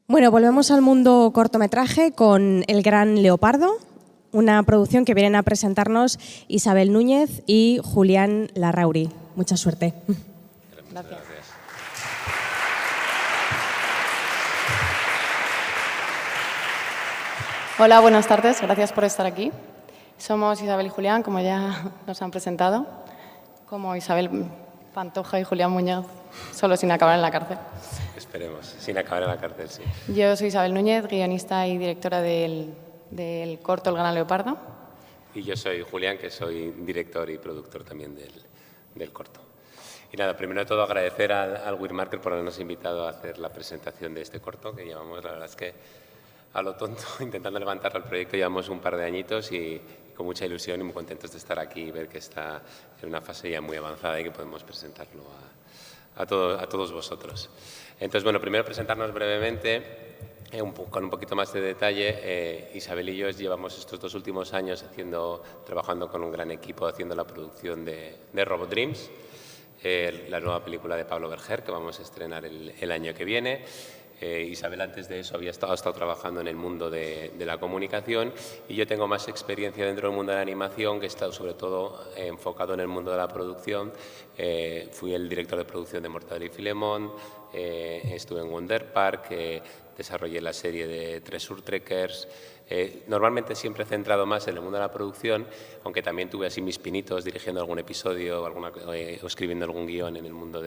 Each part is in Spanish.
Bueno, volvemos al mundo cortometraje con El Gran Leopardo, una producción que vienen a presentarnos Isabel Núñez y Julián Larrauri. Mucha suerte. Gracias. Hola, buenas tardes. Gracias por estar aquí. Somos Isabel y Julián, como ya nos han presentado, como Isabel Pantoja y Julián Muñoz, solo sin acabar en la cárcel. Esperemos, sin acabar en la cárcel, sí. Yo soy Isabel Núñez, guionista y directora del corto El Gran Leopardo. Y yo soy Julián, que soy director y productor también del corto. Y nada, primero de todo agradecer al Wirmarker por habernos invitado a hacer la presentación de este corto, que llevamos, la verdad es que a lo tonto, intentando levantar el proyecto, llevamos un par de añitos y con mucha ilusión y muy contentos de estar aquí y ver que está en una fase ya muy avanzada y que podemos presentarlo a todos vosotros. Entonces, bueno, primero presentarnos brevemente, con un poquito más de detalle. Isabel y yo llevamos estos 2 últimos años trabajando con un gran equipo haciendo la producción de Robot Dreams, la nueva película de Pablo Berger que vamos a estrenar el año que viene. Isabel antes de eso había estado trabajando en el mundo de la comunicación y yo tengo más experiencia dentro del mundo de la animación, que he estado sobre todo enfocado en el mundo de la producción. Fui el director de producción de Mortadelo y Filemón, estuve en Wonder Park, desarrollé la serie de Treasure Trekkers. Normalmente siempre he centrado más en el mundo de la producción, aunque también tuve así mis pinitos dirigiendo algún episodio o escribiendo algún guión en el mundo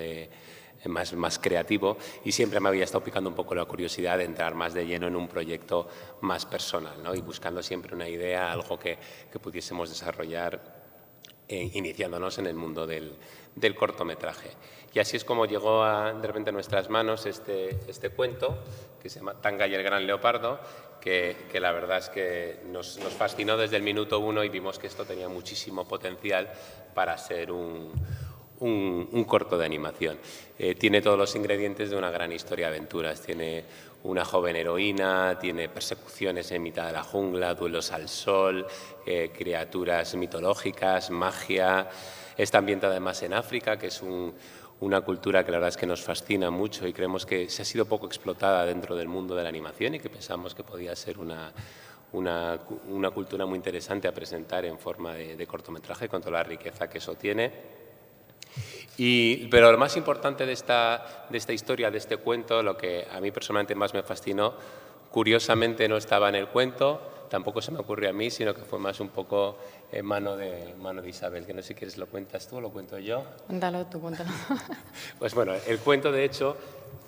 más creativo, y siempre me había estado picando un poco la curiosidad de entrar más de lleno en un proyecto más personal, ¿no? Y buscando siempre una idea, algo que pudiésemos desarrollar iniciándonos en el mundo del cortometraje. Y así es como llegó de repente a nuestras manos este cuento, que se llama Tanga y el Gran Leopardo, que la verdad es que nos fascinó desde el minuto 1 y vimos que esto tenía muchísimo potencial para ser un corto de animación. Tiene todos los ingredientes de una gran historia de aventuras. Tiene una joven heroína, tiene persecuciones en mitad de la jungla, duelos al sol, criaturas mitológicas, magia. Está ambientada además en África, que es una cultura que la verdad es que nos fascina mucho y creemos que se ha sido poco explotada dentro del mundo de la animación y que pensamos que podía ser una cultura muy interesante a presentar en forma de cortometraje con toda la riqueza que eso tiene. Pero lo más importante de esta historia, de este cuento, lo que a mí personalmente más me fascinó, curiosamente no estaba en el cuento, tampoco se me ocurrió a mí, sino que fue más un poco en mano de Isabel, que no sé si quieres lo cuentas tú o lo cuento yo. Cuéntalo tú, cuéntalo. Pues bueno, el cuento de hecho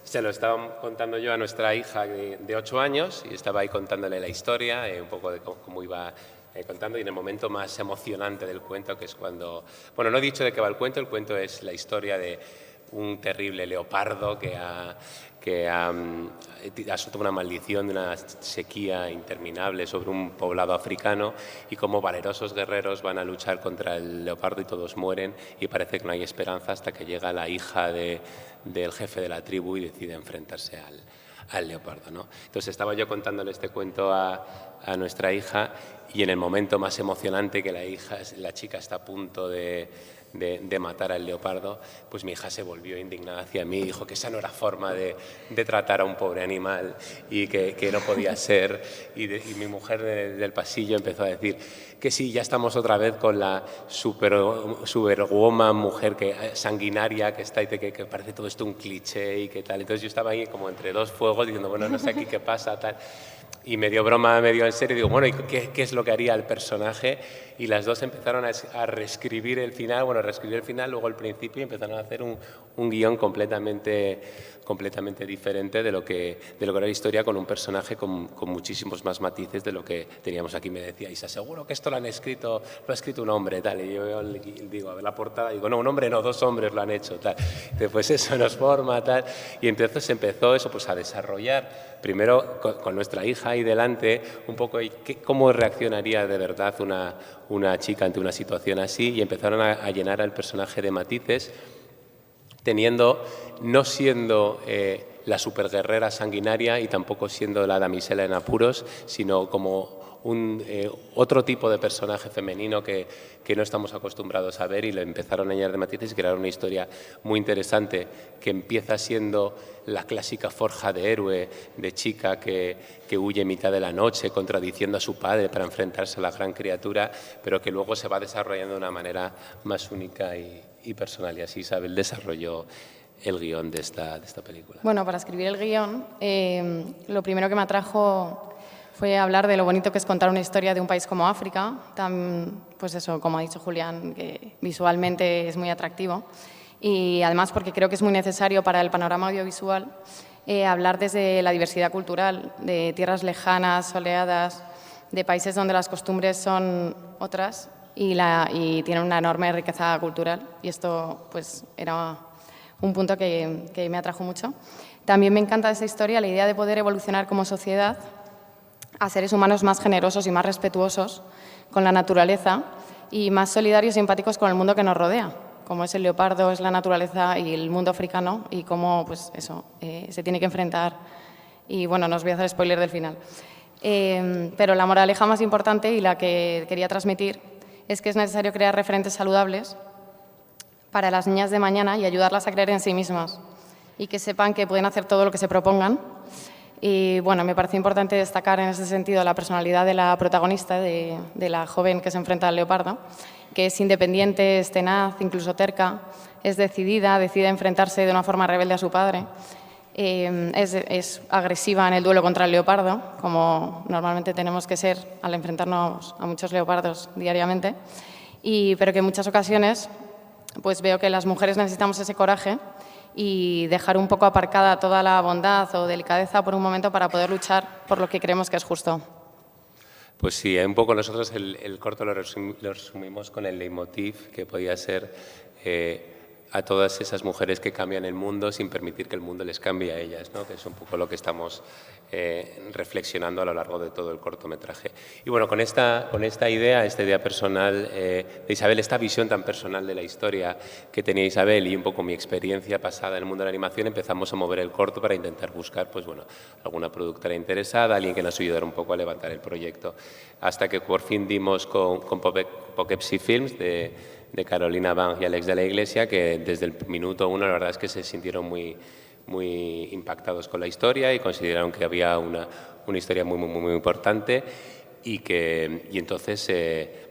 se lo estaba contando yo a nuestra hija de 8 años y estaba ahí contándole la historia, un poco de cómo iba contando, y en el momento más emocionante del cuento, que es cuando... Bueno, no he dicho de qué va el cuento es la historia de un terrible leopardo que ha soltado una maldición de una sequía interminable sobre un poblado africano y cómo valerosos guerreros van a luchar contra el leopardo y todos mueren y parece que no hay esperanza hasta que llega la hija del jefe de la tribu y decide enfrentarse al leopardo, ¿no? Entonces estaba yo contándole este cuento a nuestra hija y en el momento más emocionante que la chica está a punto de matar al leopardo, pues mi hija se volvió indignada hacia mí y dijo que esa no era forma de tratar a un pobre animal y que no podía ser. Y mi mujer del pasillo empezó a decir que sí, ya estamos otra vez con la superwoman, mujer sanguinaria que está y que parece todo esto un cliché y qué tal. Entonces yo estaba ahí como entre dos fuegos diciendo, bueno, no sé aquí qué pasa, tal. Y medio broma, medio en serio, digo, bueno, ¿y qué es lo que haría el personaje? Y las dos empezaron a reescribir el final, luego el principio, y empezaron a hacer un guión completamente diferente de lo que era la historia, con un personaje con muchísimos más matices de lo que teníamos aquí. Me decía Isa, seguro que esto lo ha escrito un hombre, tal. Y yo digo, a ver la portada, digo, no, un hombre no, 2 hombres lo han hecho, tal. Después eso nos forma, tal. Y entonces empezó eso, pues a desarrollar, primero con nuestra hija ahí delante, un poco cómo reaccionaría de verdad una chica ante una situación así, y empezaron a llenar al personaje de matices, no siendo la superguerrera sanguinaria y tampoco siendo la damisela en apuros, sino como otro tipo de personaje femenino que no estamos acostumbrados a ver, y le empezaron a añadir matices y crearon una historia muy interesante que empieza siendo la clásica forja de héroe, de chica que huye en mitad de la noche contradiciendo a su padre para enfrentarse a la gran criatura, pero que luego se va desarrollando de una manera más única y personal. Y así Isabel desarrolló el guión de esta película. Bueno, para escribir el guión, lo primero que me atrajo fue hablar de lo bonito que es contar una historia de un país como África, tan, pues eso, como ha dicho Julián, que visualmente es muy atractivo, y además porque creo que es muy necesario para el panorama audiovisual hablar desde la diversidad cultural, de tierras lejanas, soleadas, de países donde las costumbres son otras y tienen una enorme riqueza cultural, y esto pues era un punto que me atrajo mucho. También me encanta de esta historia la idea de poder evolucionar como sociedad a seres humanos más generosos y más respetuosos con la naturaleza y más solidarios y empáticos con el mundo que nos rodea, como es el leopardo, es la naturaleza y el mundo africano, y cómo pues eso, se tiene que enfrentar. Y bueno, no os voy a hacer spoiler del final. Pero la moraleja más importante y la que quería transmitir es que es necesario crear referentes saludables para las niñas de mañana y ayudarlas a creer en sí mismas y que sepan que pueden hacer todo lo que se propongan. Y bueno, me pareció importante destacar en ese sentido la personalidad de la protagonista, de la joven que se enfrenta al leopardo, que es independiente, es tenaz, incluso terca, es decidida, decide enfrentarse de una forma rebelde a su padre, es agresiva en el duelo contra el leopardo, como normalmente tenemos que ser al enfrentarnos a muchos leopardos diariamente, pero que en muchas ocasiones pues veo que las mujeres necesitamos ese coraje y dejar un poco aparcada toda la bondad o delicadeza por un momento para poder luchar por lo que creemos que es justo. Pues sí, un poco nosotros el corto lo resumimos con el leitmotiv que podía ser a todas esas mujeres que cambian el mundo sin permitir que el mundo les cambie a ellas, ¿no? Que es un poco lo que estamos reflexionando a lo largo de todo el cortometraje. Y bueno, con esta idea, esta idea personal de Isabel, esta visión tan personal de la historia que tenía Isabel y un poco mi experiencia pasada en el mundo de la animación, empezamos a mover el corto para intentar buscar pues, bueno, alguna productora interesada, alguien que nos ayudara un poco a levantar el proyecto. Hasta que por fin dimos con Poughkeepsie Films de Carolina Bang y Alex de la Iglesia, que desde el minuto uno la verdad es que se sintieron muy impactados con la historia y consideraron que había una historia muy importante y entonces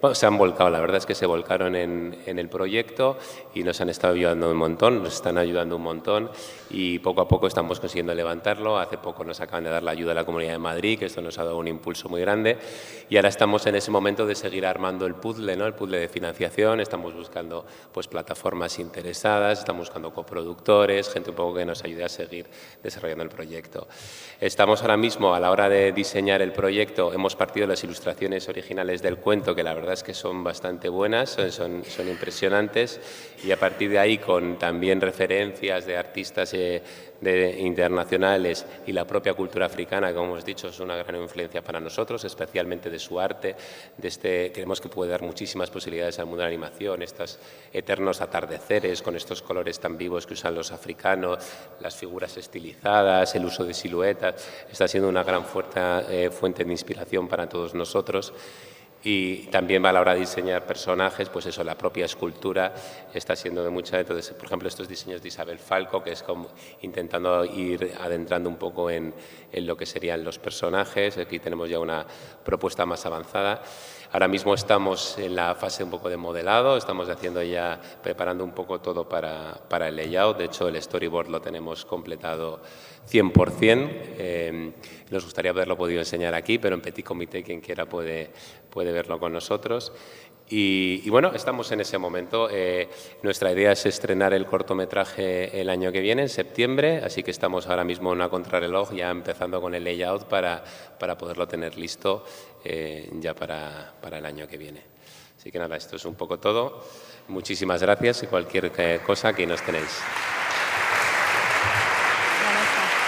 bueno, se han volcado, la verdad es que se volcaron en el proyecto y nos han estado ayudando un montón, nos están ayudando un montón y poco a poco estamos consiguiendo levantarlo. Hace poco nos acaban de dar la ayuda de la Comunidad de Madrid, que esto nos ha dado un impulso muy grande, y ahora estamos en ese momento de seguir armando el puzzle, ¿no? El puzzle de financiación. Estamos buscando pues, plataformas interesadas, estamos buscando coproductores, gente un poco que nos ayude a seguir desarrollando el proyecto. Estamos ahora mismo, a la hora de diseñar el proyecto, hemos partido de las ilustraciones originales del cuento, que la verdad es que son bastante buenas, son impresionantes, y a partir de ahí, con también referencias de artistas internacionales y la propia cultura africana, que como hemos dicho es una gran influencia para nosotros, especialmente de su arte, creemos que puede dar muchísimas posibilidades al mundo de la animación, estos eternos atardeceres con estos colores tan vivos que usan los africanos, las figuras estilizadas, el uso de siluetas, está siendo una gran fuente de inspiración para todos nosotros. Y también a la hora de diseñar personajes, pues eso, la propia escultura está siendo de mucha... Entonces, por ejemplo, estos diseños de Isabel Falco, que es como intentando ir adentrando un poco en lo que serían los personajes. Aquí tenemos ya una propuesta más avanzada. Ahora mismo estamos en la fase un poco de modelado, estamos preparando un poco todo para el layout. De hecho, el storyboard lo tenemos completado 100%. Nos gustaría haberlo podido enseñar aquí, pero en petit comité quien quiera puede verlo con nosotros. Y bueno, estamos en ese momento. Nuestra idea es estrenar el cortometraje el año que viene, en septiembre, así que estamos ahora mismo en una contrarreloj, ya empezando con el layout para poderlo tener listo ya para el año que viene. Así que nada, esto es un poco todo. Muchísimas gracias y cualquier cosa aquí nos tenéis. Gracias.